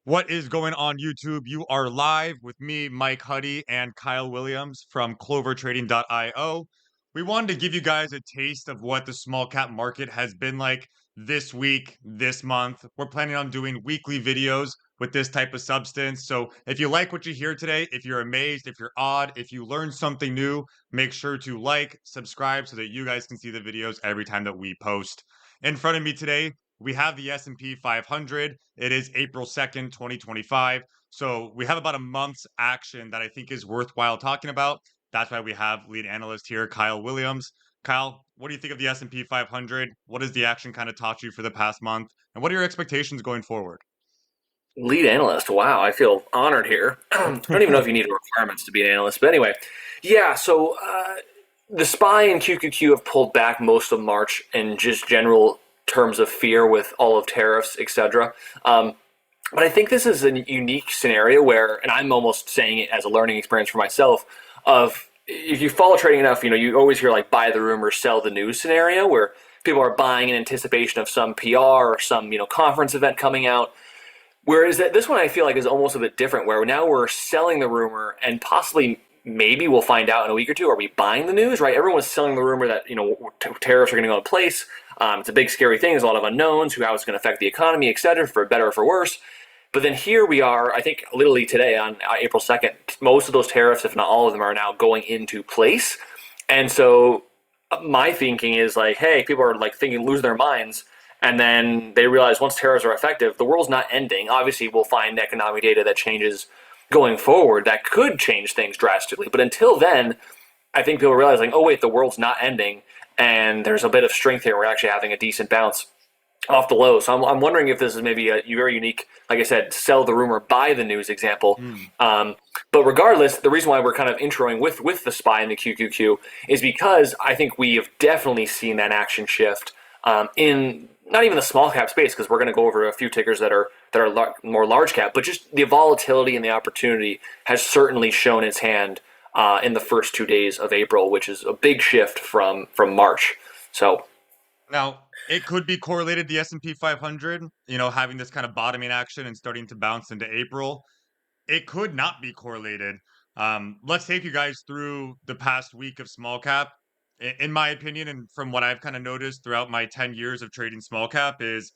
What is going on YouTube? You are live with me, Mike Huddie, and Kyle Williams from clovertrading.io. We wanted to give you guys a taste of what the small cap market has been like this week, this month. We're planning on doing weekly videos with this type of substance. So if you like what you hear today, if you're amazed, if you're awed, if you learned something new, make sure to like, subscribe so that you guys can see the videos every time that we post. In front of me today, we have the S&P 500. It is April 2nd, 2025. So we have about a month's action that I think is worthwhile talking about. That's why we have lead analyst here, Kyle Williams. Kyle, what do you think of the S&P 500? What has the action kind of taught you for the past month? And what are your expectations going forward? Lead analyst. Wow, I feel honored here. I don't even know if you need requirements to be an analyst, but anyway, yeah. So the SPY and QQQ have pulled back most of March in just general terms of fear with all of tariffs, etc. But I think this is a unique scenario where, and I'm almost saying it as a learning experience for myself, of if you follow trading enough, you always hear like buy the rumor, sell the news scenario where people are buying in anticipation of some PR or some conference event coming out. Whereas this one I feel like is almost a bit different, where now we're selling the rumor and possibly maybe we'll find out in a week or two. Are we buying the news? Right? Everyone's selling the rumor that tariffs are going to go in place. It's a big scary thing. There's a lot of unknowns, how it's going to affect the economy, et cetera, for better or for worse. But then here we are, I think literally today on April 2nd, most of those tariffs, if not all of them, are now going into place. And so my thinking is like, hey, people are like thinking, lose their minds. And then they realize once tariffs are effective, the world's not ending. Obviously, we'll find economic data that changes going forward that could change things drastically. But until then, I think people are realizing, oh, wait, the world's not ending. And there's a bit of strength here. We're actually having a decent bounce off the low. So I'm wondering if this is maybe a very unique, like I said, sell the rumor, buy the news example. Mm. But regardless, the reason why we're kind of introing with the SPY and the QQQ is because I think we have definitely seen that action shift in not even the small cap space, because we're going to go over a few tickers that are more large cap, but just the volatility and the opportunity has certainly shown its hand in the first 2 days of April, which is a big shift from March. So Now, it could be correlated the S&P 500, having this kind of bottoming action and starting to bounce into April. It could not be correlated. Let's take you guys through the past week of small cap. In my opinion, and from what I've kind of noticed throughout my 10 years of trading small cap, is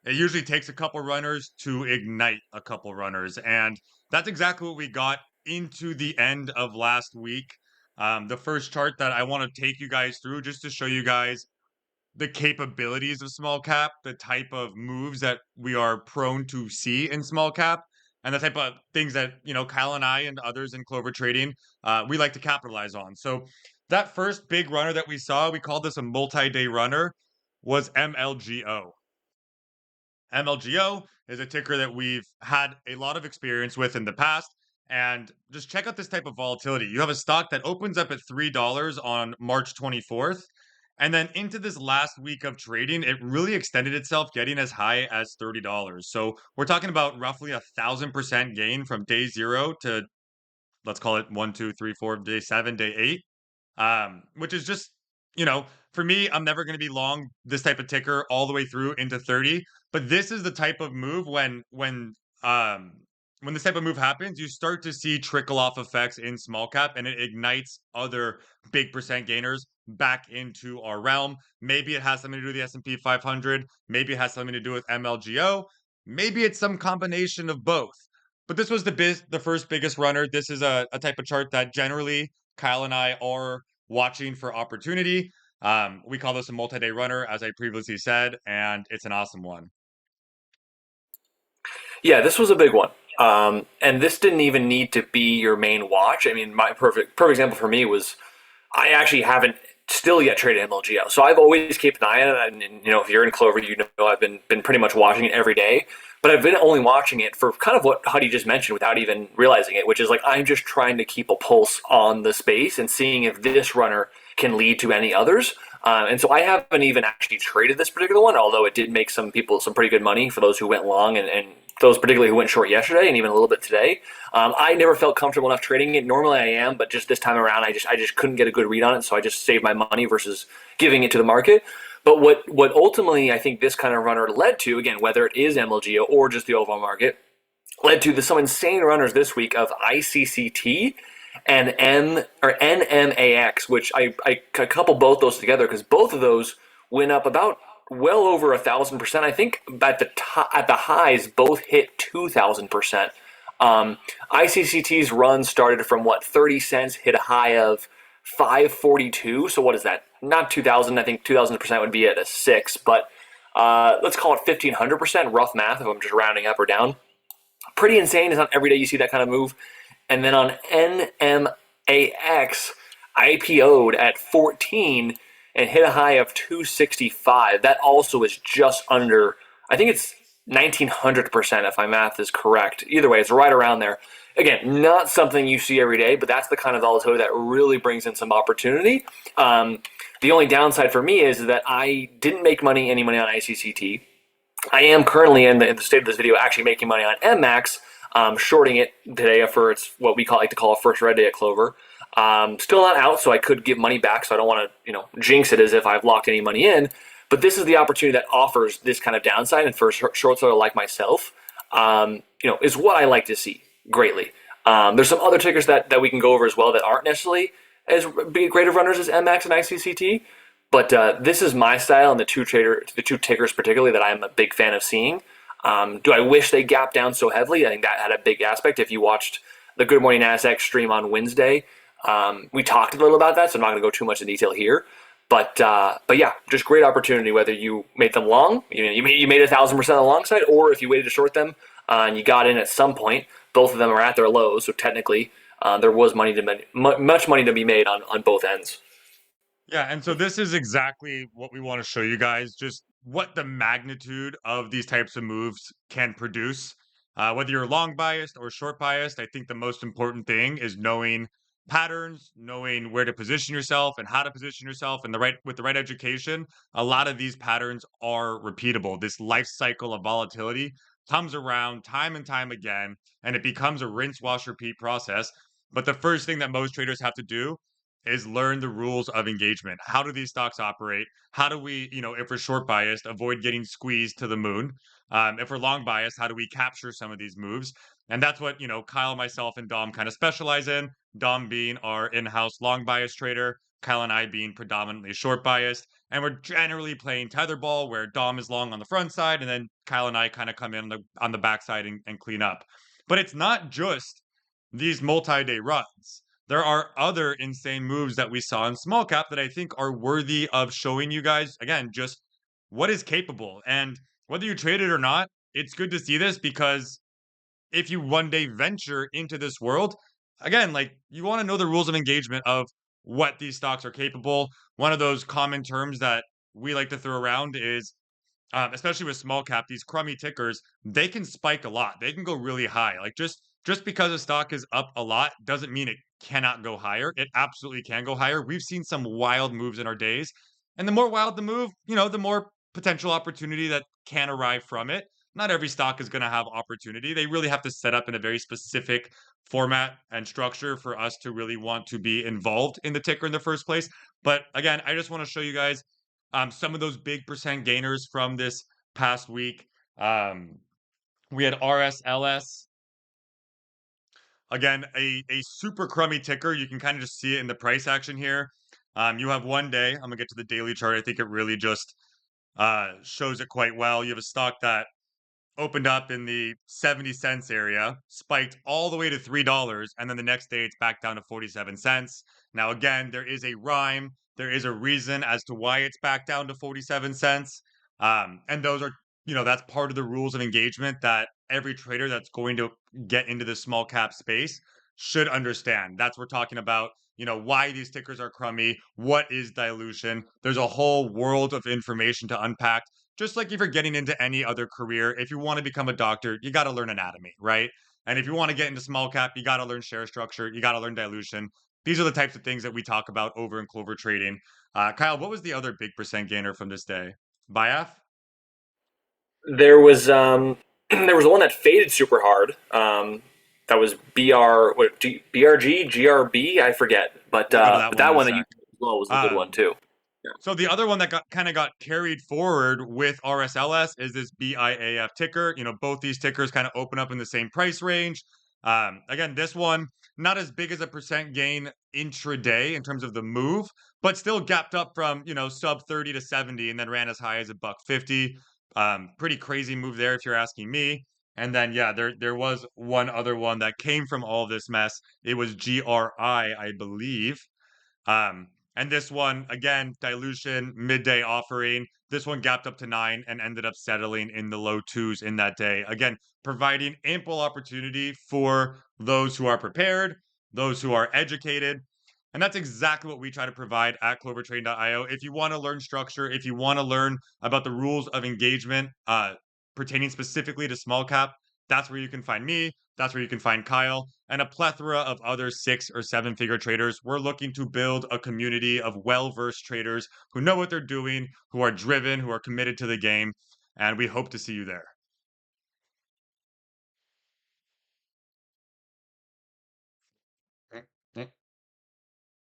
it usually takes a couple runners to ignite a couple runners. And that's exactly what we got into the end of last week. The first chart that I want to take you guys through just to show you guys the capabilities of small cap, the type of moves that we are prone to see in small cap, and the type of things that Kyle and I and others in Clover Trading we like to capitalize on. So that first big runner that we saw, we called this a multi-day runner, was MLGO. MLGO is a ticker that we've had a lot of experience with in the past. And just check out this type of volatility. You have a stock that opens up at $3 on March 24th. And then into this last week of trading, it really extended itself, getting as high as $30. So we're talking about roughly 1,000% gain from day zero to, let's call it 1, 2, 3, 4, day 7, day 8. Which is just, for me, I'm never going to be long this type of ticker all the way through into 30. But this is the type of move when this type of move happens, you start to see trickle off effects in small cap, and it ignites other big percent gainers back into our realm. Maybe it has something to do with the S&P 500. Maybe it has something to do with MLGO. Maybe it's some combination of both. But this was the first biggest runner. This is a type of chart that generally Kyle and I are watching for opportunity. We call this a multi-day runner, as I previously said, and it's an awesome one. yeah, this was a big one. And this didn't even need to be your main watch. I mean, my perfect example for me was I actually haven't still yet traded MLGO. So I've always kept an eye on it. And if you're in Clover, I've been pretty much watching it every day. But I've been only watching it for kind of what Huddie just mentioned without even realizing it, which is like I'm just trying to keep a pulse on the space and seeing if this runner can lead to any others. And so I haven't even actually traded this particular one, although it did make some people some pretty good money for those who went long and those particularly who went short yesterday and even a little bit today. I never felt comfortable enough trading it. Normally I am, but just this time around, I just couldn't get a good read on it. So I just saved my money versus giving it to the market. But what ultimately I think this kind of runner led to, again, whether it is MLGO or just the overall market, led to some insane runners this week of ICCT and NMAX, which I couple both those together because both of those went up about well over 1,000%. I think at the highs both hit 2,000%. ICCT's run started from what 30 cents, hit a high of 542. So what is that? Not 2,000. I think 2,000% would be at a six, but let's call it 1,500%. Rough math if I'm just rounding up or down. Pretty insane. It's not every day you see that kind of move. And then on NMAX, IPO'd at 14 and hit a high of 265. That also is just under, I think it's 1,900% if my math is correct. Either way, it's right around there. Again, not something you see every day, but that's the kind of volatility that really brings in some opportunity. The only downside for me is that I didn't make any money on ICCT. I am currently in the state of this video actually making money on MMAX, shorting it today for its what we like to call a first red day at Clover. Still not out, so I could give money back. So I don't want to jinx it as if I've locked any money in. But this is the opportunity that offers this kind of downside, and for a short seller like myself, is what I like to see greatly. There's some other tickers that we can go over as well that aren't necessarily as great of runners as MMAX and ICCT. But this is my style, and the two tickers particularly that I'm a big fan of seeing. Do I wish they gapped down so heavily? I think that had a big aspect. If you watched the Good Morning NASDAQ stream on Wednesday, we talked a little about that, so I'm not going to go too much in detail here. But yeah, just great opportunity. Whether you made them long, you made 1,000% on the long side, or if you waited to short them and you got in at some point, both of them are at their lows. So technically, there was much money to be made on both ends. Yeah, and so this is exactly what we want to show you guys, just what the magnitude of these types of moves can produce. Whether you're long biased or short biased, I think the most important thing is knowing patterns, knowing where to position yourself and how to position yourself, and with the right education. A lot of these patterns are repeatable. This life cycle of volatility comes around time and time again, and it becomes a rinse, wash, repeat process. But the first thing that most traders have to do is learn the rules of engagement. How do these stocks operate? How do we, if we're short biased, avoid getting squeezed to the moon? If we're long biased, how do we capture some of these moves? And that's what, Kyle, myself, and Dom kind of specialize in. Dom being our in-house long bias trader, Kyle and I being predominantly short biased. And we're generally playing tetherball where Dom is long on the front side, and then Kyle and I kind of come in on the back side and clean up. But it's not just these multi-day runs. There are other insane moves that we saw in small cap that I think are worthy of showing you guys, again, just what is capable. And whether you trade it or not, it's good to see this because if you one day venture into this world, again, like you want to know the rules of engagement of what these stocks are capable. One of those common terms that we like to throw around is especially with small cap, these crummy tickers, they can spike a lot. They can go really high. Like just because a stock is up a lot doesn't mean it cannot go higher. It absolutely can go higher. We've seen some wild moves in our days. And the more wild the move, the more potential opportunity that can arrive from it. Not every stock is going to have opportunity. They really have to set up in a very specific format and structure for us to really want to be involved in the ticker in the first place. But again, I just want to show you guys some of those big percent gainers from this past week. We had RSLS. Again, a super crummy ticker. You can kind of just see it in the price action here. You have one day. I'm going to get to the daily chart. I think it really just shows it quite well. You have a stock that opened up in the 70 cents area, spiked all the way to $3, and then the next day it's back down to 47 cents. Now, again, there is a rhyme. There is a reason as to why it's back down to 47 cents. And those are, that's part of the rules of engagement that every trader that's going to get into the small cap space should understand. That's what we're talking about. Why these tickers are crummy, what is dilution. There's a whole world of information to unpack. Just like if you're getting into any other career, if you want to become a doctor, you got to learn anatomy, right? And if you want to get into small cap, you got to learn share structure, you got to learn dilution. These are the types of things that we talk about over in Clover Trading. Kyle, what was the other big percent gainer from this day? BIAF? There was there was one that faded super hard. That was BRG, GRB, I forget. We'll go to But that one that in a one that you sec. well was a good one Um, too. So the other one that got carried forward with RSLS is this BIAF ticker. Both these tickers kind of open up in the same price range. Again, this one not as big as a percent gain intraday in terms of the move, but still gapped up from sub 30 to 70 and then ran as high as a buck 50. Pretty crazy move there if you're asking me. And then yeah, there was one other one that came from all of this mess. It was GRI, I believe. Um, and this one, again, dilution, midday offering. This one gapped up to 9 and ended up settling in the low twos in that day. Again, providing ample opportunity for those who are prepared, those who are educated. And that's exactly what we try to provide at clovertrade.io. If you want to learn structure, if you want to learn about the rules of engagement pertaining specifically to small cap, that's where you can find me. That's where you can find Kyle and a plethora of other 6 or 7 figure traders. We're looking to build a community of well versed traders who know what they're doing, who are driven, who are committed to the game. And we hope to see you there.